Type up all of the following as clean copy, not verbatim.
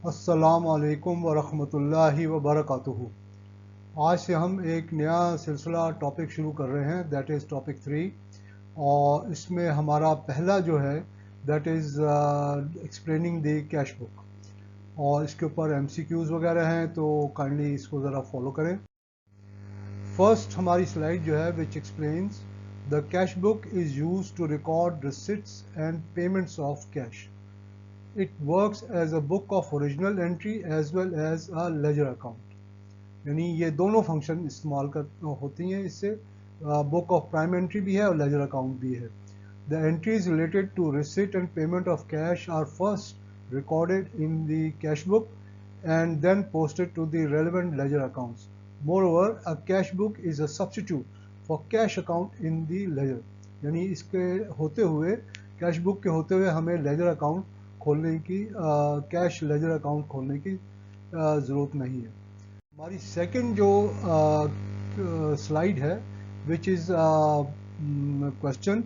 अस्सलाम वालेकुम वरहमतुल्लाहि वबरकातुहू। आज से हम एक नया सिलसिला टॉपिक शुरू कर रहे हैं, दैट इज़ टॉपिक 3। और इसमें हमारा पहला जो है that is explaining the cash book, और इसके ऊपर एमसीक्यूज़ वगैरह हैं, तो काइंडली इसको ज़रा फॉलो करें। फर्स्ट हमारी स्लाइड जो है which explains the cash book is used to record receipts and payments of cash. It works as a book of original entry as well as a ledger account। यानी ये दोनों function इस्तेमाल कर होती हैं इससे। बुक ऑफ प्राइम एंट्री भी है और लेजर अकाउंट भी है। The entries related to receipt and payment of cash are first recorded in the cash book and then posted to the relevant ledger accounts. Moreover, a cash book is a substitute for cash account in the ledger। यानी इसके होते हुए, cash book के होते हुए हमें ledger account खोलने की, कैश लेजर अकाउंट खोलने की ज़रूरत नहीं है। हमारी सेकंड जो स्लाइड है which is question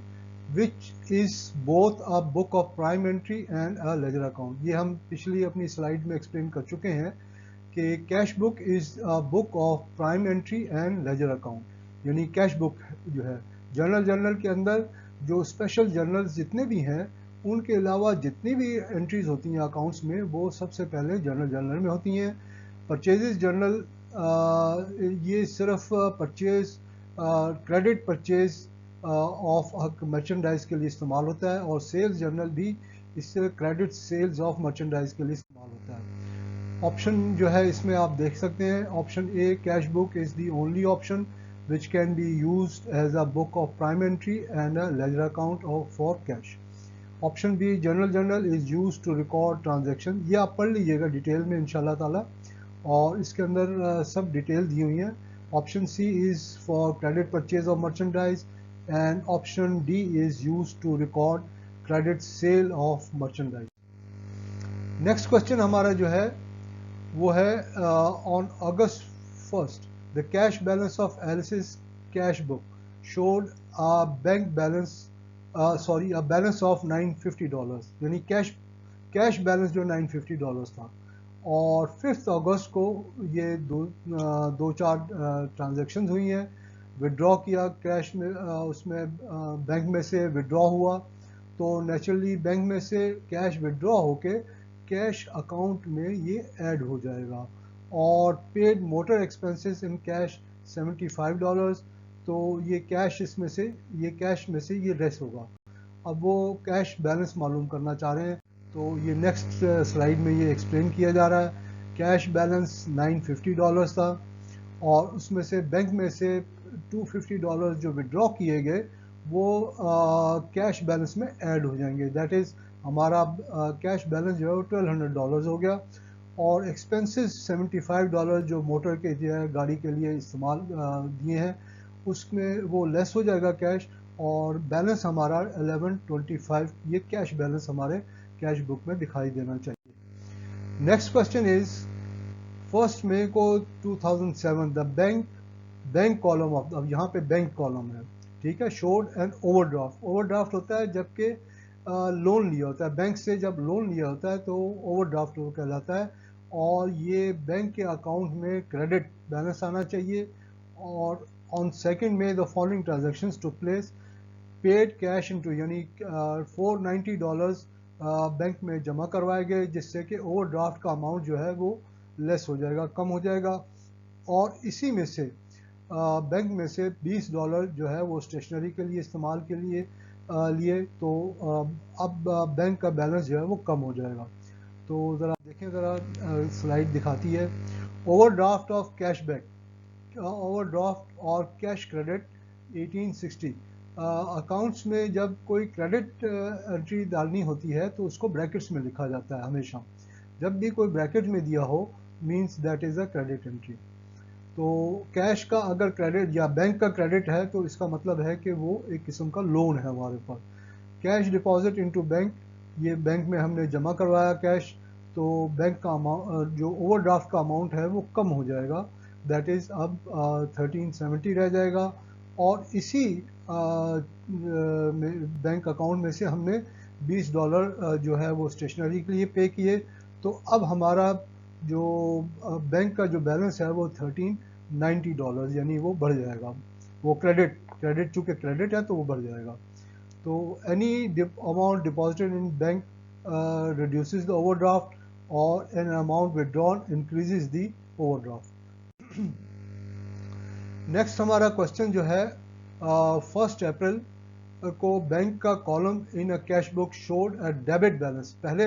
which is both a book of prime entry and a ledger account. ये हम पिछली अपनी स्लाइड में एक्सप्लेन कर चुके हैं कि cash book is a book of prime entry and ledger account. यानी कैश बुक जो है जर्नल के अंदर जो स्पेशल जर्नल्स जितने भी हैं, उनके अलावा जितनी भी एंट्रीज होती हैं अकाउंट्स में, वो सबसे पहले जर्नल में होती हैं। परचेजेस जर्नल ये सिर्फ purchase credit purchase of merchandise के लिए इस्तेमाल होता है, और सेल्स जर्नल भी इससे क्रेडिट सेल्स ऑफ मर्चेंडाइज के लिए इस्तेमाल होता है। ऑप्शन जो है इसमें आप देख सकते हैं, option A cash book is the only option which can be used as a book of prime entry and a ledger account for cash। Option B journal is used to record transaction. ये आप पढ़ लीजिएगा detail में इंशाल्लाह ताला, और इसके अंदर सब डिटेल दी हुई हैं। Option C is for credit purchase of merchandise, and option D is used to record credit sale of merchandise. Next question हमारा जो है वो है on August 1st the cash balance of Alice's cash book showed a bank balance a balance of $950। यानी cash balance जो $950 था, और 5 अगस्त को ये दो चार ट्रांजैक्शन हुई हैं। विड्रॉ किया कैश में, उसमें बैंक में से विड्रॉ हुआ, तो नेचुरली बैंक में से कैश विड्रॉ होके कैश अकाउंट में ये ऐड हो जाएगा। और paid motor expenses in cash $75, तो ये कैश में से ये लेस होगा। अब वो कैश बैलेंस मालूम करना चाह रहे हैं, तो ये नेक्स्ट स्लाइड में ये एक्सप्लेन किया जा रहा है। कैश बैलेंस $950 था, और उसमें से बैंक में से $250 जो विड्रॉ किए गए वो कैश बैलेंस में ऐड हो जाएंगे। दैट इज़ हमारा कैश बैलेंस जो है वो $1200 हो गया, और एक्सपेंसेस $75 जो मोटर के गाड़ी के लिए इस्तेमाल दिए हैं, उसमें वो लेस हो जाएगा कैश, और बैलेंस हमारा 1125 ये कैश बैलेंस हमारे कैश बुक में दिखाई देना चाहिए। नेक्स्ट क्वेश्चन इज 1 मई को 2007 द बैंक कॉलम ऑफ, अब यहाँ पे बैंक कॉलम है, ठीक है, शोड एंड ओवरड्राफ्ट होता है जबकि लोन लिया होता है बैंक से। जब लोन लिया होता है तो ओवरड्राफ्ट कहलाता है, और ये बैंक के अकाउंट में क्रेडिट बैलेंस आना चाहिए। और on 2 May the following transactions took place. Paid cash into, यानी $490 बैंक में जमा करवाए गए, जिससे कि ओवरड्राफ्ट का अमाउंट जो है वो लेस हो जाएगा, कम हो जाएगा। और इसी में से बैंक में से $20 जो है वो स्टेशनरी के लिए इस्तेमाल के लिए लिए, तो अब बैंक का बैलेंस जो है वो कम हो जाएगा। तो ज़रा देखें, ज़रा स्लाइड दिखाती है ओवरड्राफ्ट ऑफ कैशबैक, ओवरड्राफ्ट और कैश क्रेडिट 1860। अकाउंट्स में जब कोई क्रेडिट एंट्री डालनी होती है तो उसको ब्रैकेट्स में लिखा जाता है हमेशा। जब भी कोई ब्रैकेट में दिया हो means that is a credit entry. तो कैश का अगर क्रेडिट या बैंक का क्रेडिट है तो इसका मतलब है कि वो एक किस्म का लोन है हमारे पास। कैश डिपॉजिट इनटू बैंक, ये बैंक में हमने जमा करवाया कैश, तो बैंक का अमाउंट जो ओवरड्राफ्ट का अमाउंट है वो कम हो जाएगा, दैट इज़ अब 1370 रह जाएगा। और इसी बैंक अकाउंट में से हमने $20 जो है वो स्टेशनरी के लिए पे किए, तो अब हमारा जो बैंक का जो बैलेंस है वो $1390, यानी वो बढ़ जाएगा, वो क्रेडिट चूँकि क्रेडिट है तो वो बढ़ जाएगा। तो any amount deposited in bank reduces the overdraft, or an amount withdrawn increases the overdraft. Next हमारा क्वेश्चन जो है 1 अप्रैल को बैंक का column in a cash book showed a debit balance. पहले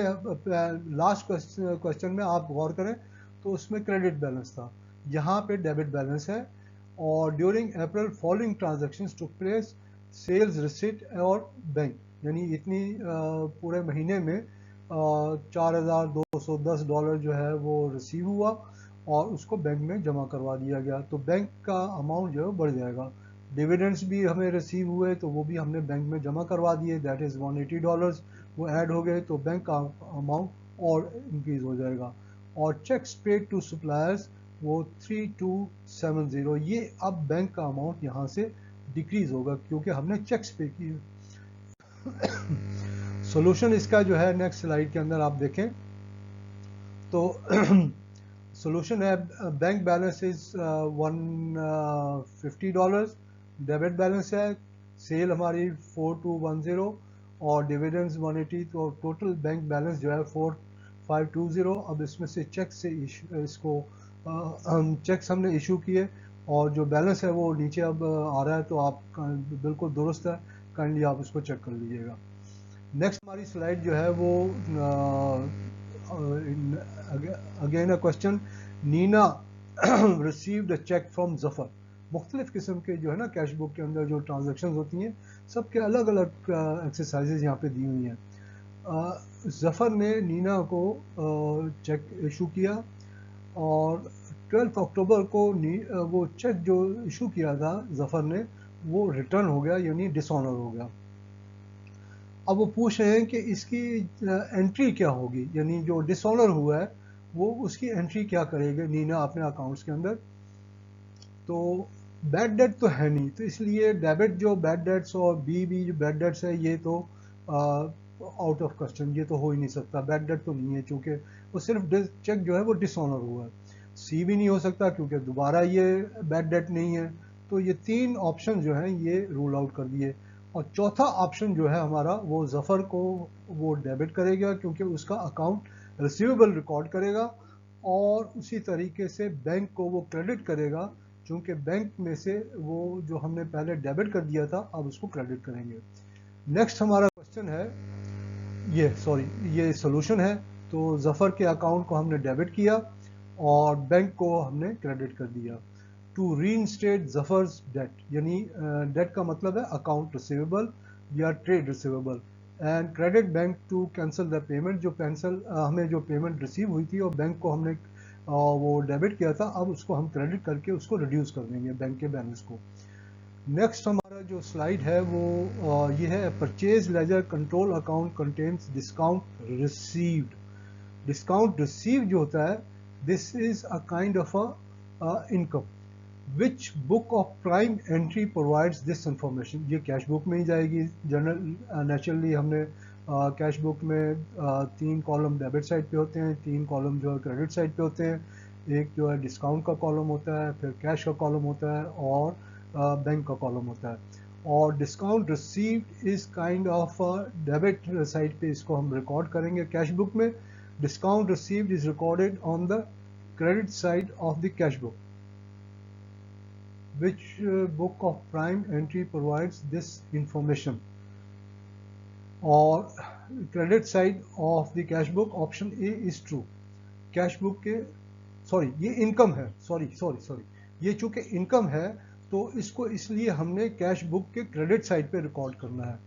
लास्ट क्वेश्चन में आप गौर करें तो उसमें क्रेडिट बैलेंस था, यहाँ पे डेबिट बैलेंस है। और during April following transactions took place, sales, receipt और बैंक, यानी इतनी पूरे महीने में $4210 जो है वो रिसीव हुआ और उसको बैंक में जमा करवा दिया गया। तो बैंक का अमाउंट जो है बढ़ जाएगा। डिविडेंड्स भी हमें रिसीव हुए तो वो भी हमने बैंक में जमा करवा दिए, दैट इज़ $180, वो ऐड हो गए तो बैंक का अमाउंट और इंक्रीज हो जाएगा। और चेक्स पेड टू सप्लायर्स वो 3270, ये अब बैंक का अमाउंट यहाँ से डिक्रीज होगा क्योंकि हमने चेक्स पे किए। सोल्यूशन इसका जो है नेक्स्ट स्लाइड के अंदर आप देखें तो सोल्यूशन है bank balance is $150, debit balance है, सेल हमारी 4210 और डिविडेंड्स 180, तो टोटल बैंक बैलेंस जो है 4520। अब इसमें से चेक से इसको चेक्स हमने इशू किए और जो बैलेंस है वो नीचे अब आ रहा है, तो आप बिल्कुल दुरुस्त है, काइंडली आप उसको चेक कर लीजिएगा। नेक्स्ट हमारी स्लाइड जो है वो again a question, Nina received a cheque from Zafar. मुख्तलिफ किस्म के जो है ना कैश बुक के अंदर जो ट्रांजेक्शन होती हैं सबके अलग अलग एक्सरसाइजेज यहाँ पे दी हुई हैं। जफर ने नीना को चेक इशू किया और 12 अक्टूबर को वो चेक जो इशू किया था जफर ने वो रिटर्न हो गया, यानी डिसऑनर हो गया। अब वो पूछ रहे हैं कि इसकी एंट्री क्या होगी, यानी जो डिसऑनर हुआ है वो उसकी एंट्री क्या करेगी नीना अपने अकाउंट्स के अंदर। तो बैड डेट तो है नहीं, तो इसलिए डेबिट जो बैड डेट्स और बी जो बैड डेट्स है ये तो आउट ऑफ क्वेश्चन, ये तो हो ही नहीं सकता, बैड डेट तो नहीं है क्योंकि वो सिर्फ चेक जो है वो डिसऑनर हुआ है। सी भी नहीं हो सकता क्योंकि दोबारा ये बैड डेट नहीं है। तो ये 3 ऑप्शन जो हैं ये रूल आउट कर दिए। और चौथा ऑप्शन जो है हमारा वो जफर को वो डेबिट करेगा क्योंकि उसका अकाउंट रिसीवेबल रिकॉर्ड करेगा, और उसी तरीके से बैंक को वो क्रेडिट करेगा क्योंकि बैंक में से वो जो हमने पहले डेबिट कर दिया था अब उसको क्रेडिट करेंगे। नेक्स्ट हमारा क्वेश्चन है ये सोल्यूशन है। तो जफर के अकाउंट को हमने डेबिट किया और बैंक को हमने क्रेडिट कर दिया। टू रीइंस्टेट जफर्स डेट, यानी डेट का मतलब है अकाउंट रिसीवेबल या trade receivable, and credit bank to cancel the payment, जो हमें जो पेमेंट रिसीव हुई थी और बैंक को हमने वो डेबिट किया था, अब उसको हम क्रेडिट करके उसको रिड्यूस कर देंगे बैंक के बैलेंस को। नेक्स्ट हमारा जो स्लाइड है वो ये है, purchase ledger control account contains discount received. Discount receive जो होता है this is a kind of a income. Which book of prime entry provides this information, ये कैश बुक में ही जाएगी। जनरल नेचुरली हमने कैश बुक में 3 कॉलम डेबिट साइड पे होते हैं, 3 कॉलम जो है क्रेडिट साइड पे होते हैं। एक जो है डिस्काउंट का कॉलम होता है, फिर कैश का कॉलम होता है और बैंक का कॉलम होता है। और discount received is kind of debit side पे इसको हम रिकॉर्ड करेंगे कैश बुक में। Discount received is recorded on the credit side of the cash book. Which book of prime entry provides this information? और credit side of the cash book option A is true. Cash book के ये income है, sorry ये चूंकि income है तो इसको इसलिए हमने कैश बुक के क्रेडिट साइड पे रिकॉर्ड करना है,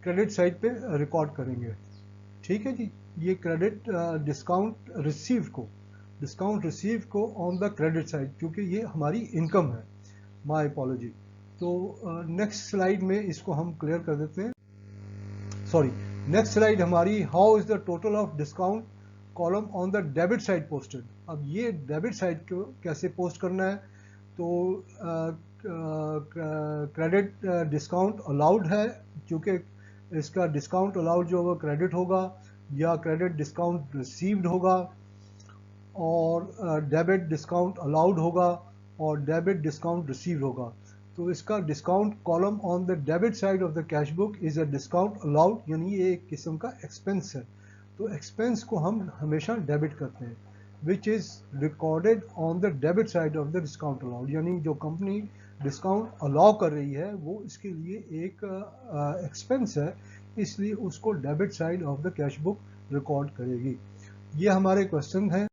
क्रेडिट साइड पे रिकॉर्ड करेंगे। ठीक है जी, ये क्रेडिट डिस्काउंट रिसीव को ऑन द क्रेडिट साइड, क्योंकि ये हमारी इनकम है। My apology. तो नेक्स्ट स्लाइड में इसको हम क्लियर कर देते हैं। नेक्स्ट स्लाइड हमारी, how is the total of discount column on the debit side posted. अब ये डेबिट साइड को कैसे पोस्ट करना है, तो क्रेडिट डिस्काउंट अलाउड है क्योंकि इसका डिस्काउंट अलाउड जो होगा क्रेडिट होगा, या क्रेडिट डिस्काउंट रिसीव्ड होगा, और डेबिट डिस्काउंट अलाउड होगा, और डेबिट डिस्काउंट रिसीव्ड होगा। तो इसका discount column on the debit side of the cash book is a discount allowed, यानी ये एक किस्म का एक्सपेंस है। तो एक्सपेंस को हम हमेशा डेबिट करते हैं, which is recorded on the debit side of the discount allowed, यानी जो कंपनी डिस्काउंट अलाउ कर रही है वो इसके लिए एक एक्सपेंस है, इसलिए उसको debit side of the cash book record करेगी। ये हमारे क्वेश्चन हैं।